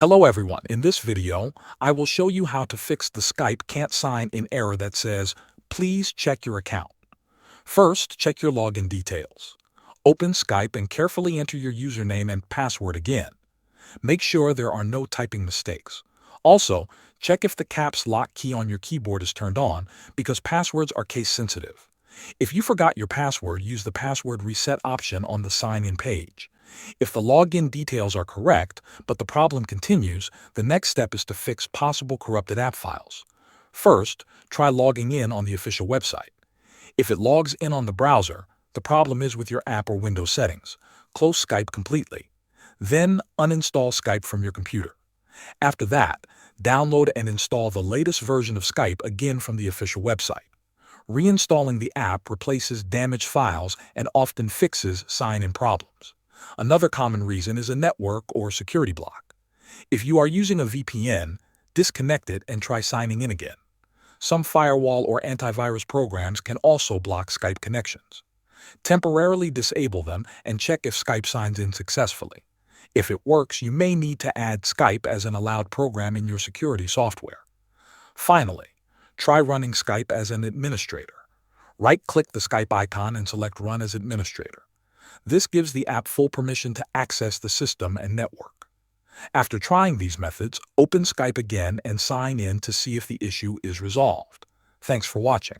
Hello everyone, in this video, I will show you how to fix the Skype can't sign in error that says, please check your account. First, check your login details. Open Skype and carefully enter your username and password again. Make sure there are no typing mistakes. Also, check if the caps lock key on your keyboard is turned on because passwords are case sensitive. If you forgot your password, use the password reset option on the sign-in page. If the login details are correct, but the problem continues, the next step is to fix possible corrupted app files. First, try logging in on the official website. If it logs in on the browser, the problem is with your app or Windows settings. Close Skype completely. Then uninstall Skype from your computer. After that, download and install the latest version of Skype again from the official website. Reinstalling the app replaces damaged files and often fixes sign-in problems. Another common reason is a network or security block. If you are using a VPN, disconnect it and try signing in again. Some firewall or antivirus programs can also block Skype connections. Temporarily disable them and check if Skype signs in successfully. If it works, you may need to add Skype as an allowed program in your security software. Finally, try running Skype as an administrator. Right-click the Skype icon and select Run as Administrator. This gives the app full permission to access the system and network. After trying these methods, open Skype again and sign in to see if the issue is resolved. Thanks for watching.